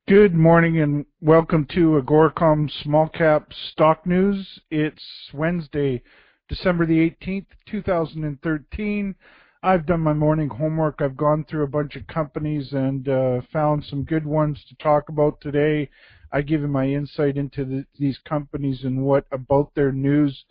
Good morning and welcome to AGORACOM Small Cap Stock News. It's Wednesday, December the 18th, 2013. I've done my morning homework. I've gone through a bunch of companies and found some good ones to talk about today. I give you my insight into these companies and what about their news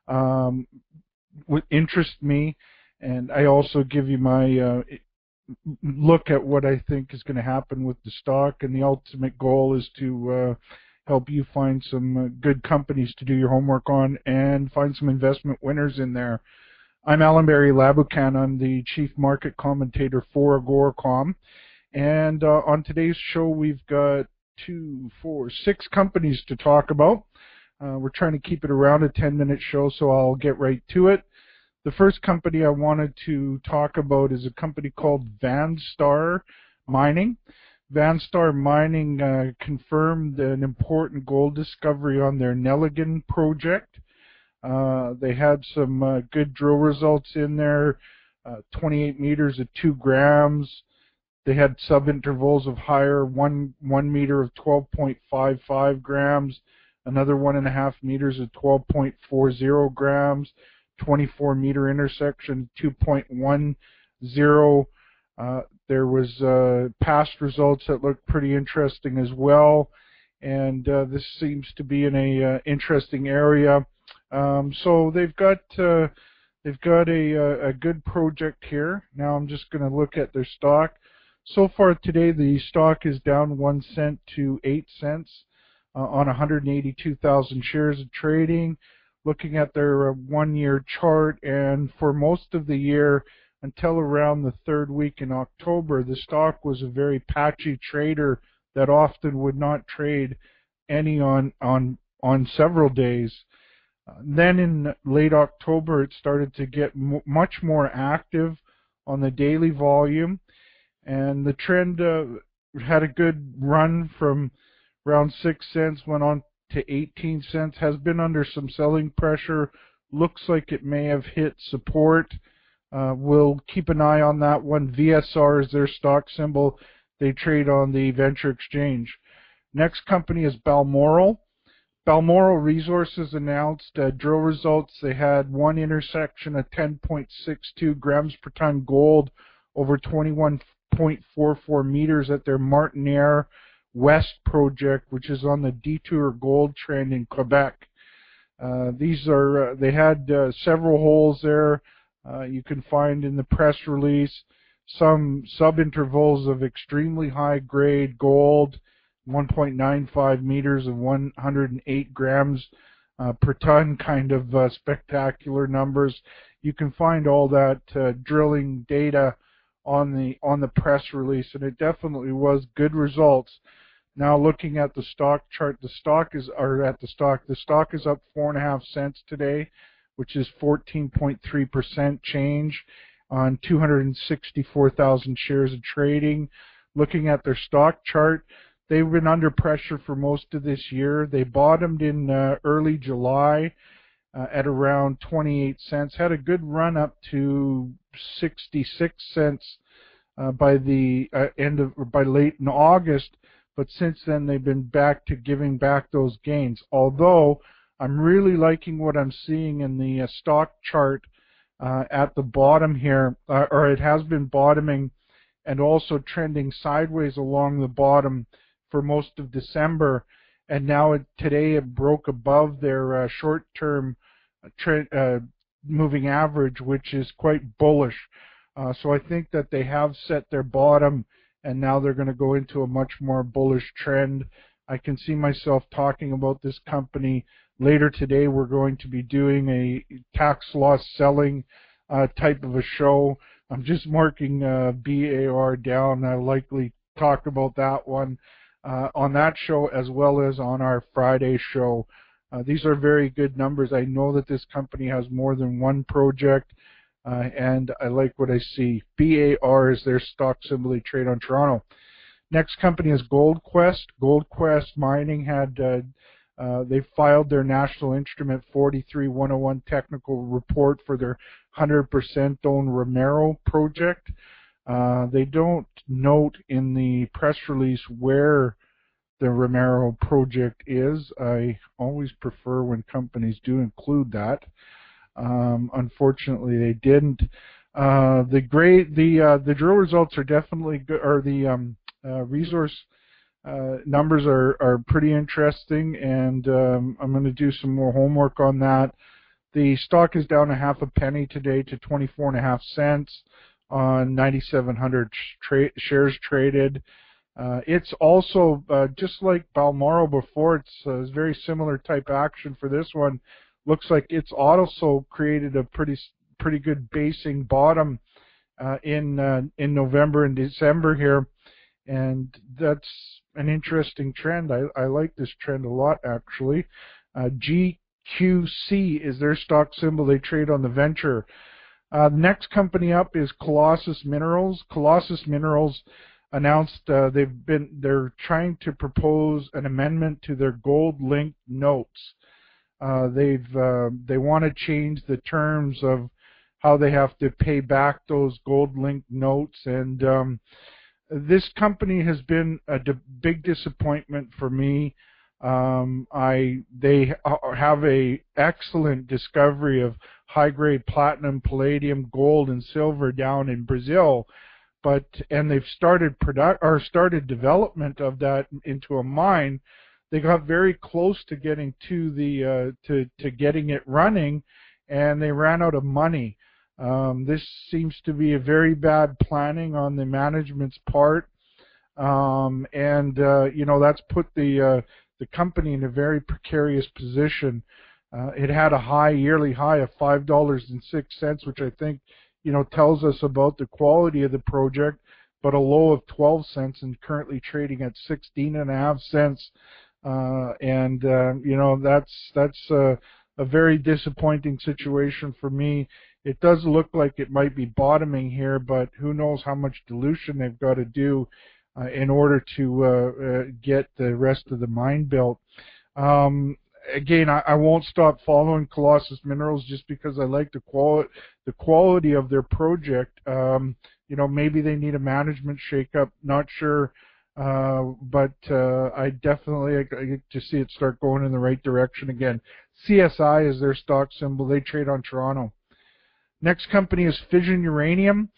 would interest me. And I also give you my look at what I think is going to happen with the stock, and the ultimate goal is to help you find some good companies to do your homework on and find some investment winners in there. I'm Alan Barry Labucan. I'm the chief market commentator for AGORACOM, and on today's show we've got 6 companies to talk about. We're trying to keep it around a 10-minute show, so I'll get right to it. The first company I wanted to talk about is a company called Vanstar Mining. Vanstar Mining confirmed an important gold discovery on their Nelligan project. They had some good drill results in there, 28 meters at 2 grams. They had sub-intervals of higher, 1 meter of 12.55 grams, another 1.5 meters of 12.40 grams, 24-meter intersection, 2.10. There was past results that looked pretty interesting as well, and this seems to be in a interesting area. So they've got a good project here. Now I'm just going to look at their stock. So far today, the stock is down 1 cent to 8 cents on 182,000 shares of trading. Looking at their 1-year chart, and for most of the year until around the 3rd week in October, the stock was a very patchy trader that often would not trade any on several days. Then in late October, it started to get much more active on the daily volume, and the trend had a good run from around 6 cents, went on to 18 cents, has been under some selling pressure. Looks like it may have hit support. We'll keep an eye on that one. VSR is their stock symbol. They trade on the Venture Exchange. Next company is Balmoral. Balmoral Resources announced drill results. They had one intersection of 10.62 grams per ton gold over 21.44 meters at their Martiniere West project, which is on the Detour Gold Trend in Quebec. They had several holes there. You can find in the press release some sub-intervals of extremely high-grade gold, 1.95 meters of 108 grams per ton, kind of spectacular numbers. You can find all that drilling data on the press release, and it definitely was good results. Now looking at the stock chart, the stock is up 4.5 cents today, which is 14.3% change on 264,000 shares of trading. Looking at their stock chart, they've been under pressure for most of this year. They bottomed in early July at around 28 cents, had a good run up to 66 cents by late in August. But since then, they've been back to giving back those gains. Although I'm really liking what I'm seeing in the stock chart at the bottom here, or it has been bottoming and also trending sideways along the bottom for most of December. And now today it broke above their short-term moving average, which is quite bullish. So I think that they have set their bottom, and now they're going to go into a much more bullish trend. I can see myself talking about this company later today. We're going to be doing a tax loss selling type of a show. I'm just marking BAR down. I'll likely talk about that one on that show as well as on our Friday show. These are very good numbers. I know that this company has more than one project, and I like what I see. BAR is their stock symbol. They trade on Toronto. Next company is Goldquest. Goldquest Mining had they filed their National Instrument 43-101 technical report for their 100% owned Romero project. They don't note in the press release where the Romero project is. I always prefer when companies do include that. Unfortunately, they didn't. The drill results are definitely good, or the resource numbers are pretty interesting, and I'm going to do some more homework on that. The stock is down 0.5 penny today to 24.5 cents on 9,700 shares traded. It's also just like Balmoral before. It's very similar type action for this one. Looks like it's also created a pretty good basing bottom in November and December here, and that's an interesting trend. I like this trend a lot, actually. GQC is their stock symbol. They trade on the venture. The next company up is Colossus Minerals. Colossus Minerals announced they're trying to propose an amendment to their gold-linked notes. They want to change the terms of how they have to pay back those gold-linked notes, and this company has been a big disappointment for me. They have a excellent discovery of high-grade platinum, palladium, gold, and silver down in Brazil, and they've started development of that into a mine. They got very close to getting to getting it running, and they ran out of money. This seems to be a very bad planning on the management's part, that's put the company in a very precarious position. It had a yearly high of $5.06, which I think tells us about the quality of the project, but a low of 12 cents and currently trading at 16.5 cents. That's a very disappointing situation for me. It does look like it might be bottoming here, but who knows how much dilution they've got to do in order to get the rest of the mine built. Again, I won't stop following Colossus Minerals just because I like the quality of their project. Maybe they need a management shakeup, not sure, but I definitely like to see it start going in the right direction again. CSI is their stock symbol. They trade on Toronto. Next company is Fission Uranium.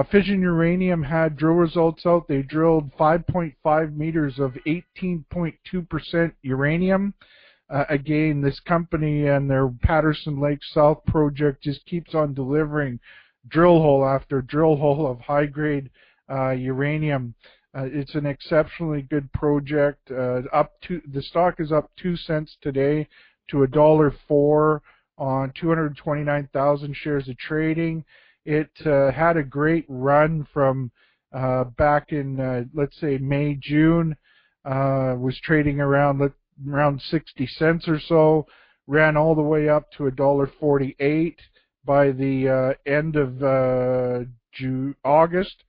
Fission Uranium had drill results out. They drilled 5.5 meters of 18.2% uranium. Again, this company and their Patterson Lake South project just keeps on delivering drill hole after drill hole of high-grade uranium. It's an exceptionally good project. The stock is up 2 cents today to $1.04 on 229,000 shares of trading. It had a great run from back in, let's say, May, June. Was trading around 60 cents or so. Ran all the way up to $1.48 by the end of August.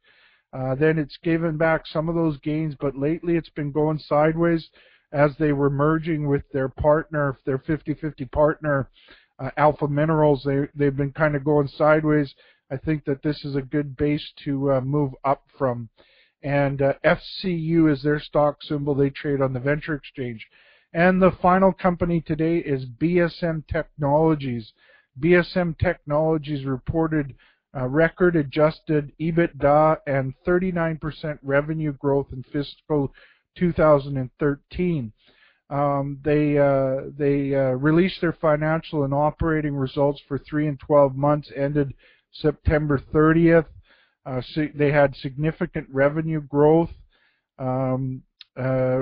Then it's given back some of those gains, but lately it's been going sideways as they were merging with their partner, their 50-50 partner, Alpha Minerals. They've been kind of going sideways. I think that this is a good base to move up from. And FCU is their stock symbol. They trade on the Venture Exchange. And the final company today is BSM Technologies. BSM Technologies reported record-adjusted EBITDA and 39% revenue growth in fiscal 2013. They released their financial and operating results for 3 and 12 months ended September 30th. They had significant revenue growth,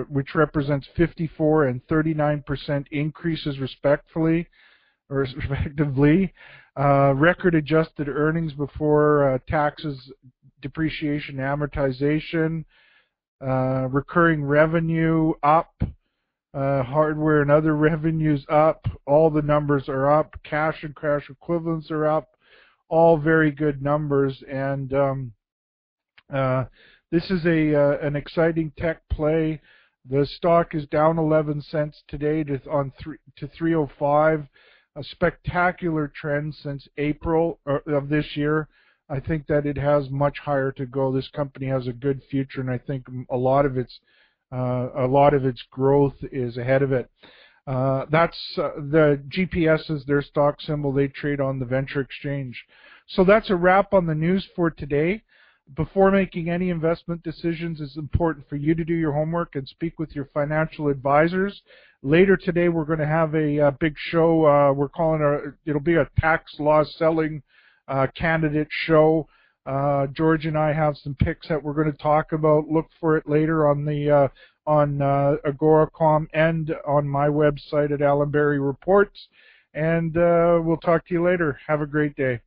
which represents 54 and 39% increases respectively. Record-adjusted earnings before taxes, depreciation, amortization, recurring revenue up, hardware and other revenues up. All the numbers are up. Cash and cash equivalents are up. All very good numbers, and this is an exciting tech play. The stock is down 11 cents today to 305. A spectacular trend since April of this year. I think that it has much higher to go. This company has a good future, and I think a lot of its a lot of its growth is ahead of it. That's the GPS is their stock symbol. They trade on the Venture Exchange. So that's a wrap on the news for today. Before making any investment decisions, it's important for you to do your homework and speak with your financial advisors. Later today, we're going to have a big show. We're calling it'll be a tax law selling candidate show. George and I have some picks that we're going to talk about. Look for it later on the on AGORACOM and on my website at Allenberry Reports. And we'll talk to you later. Have a great day.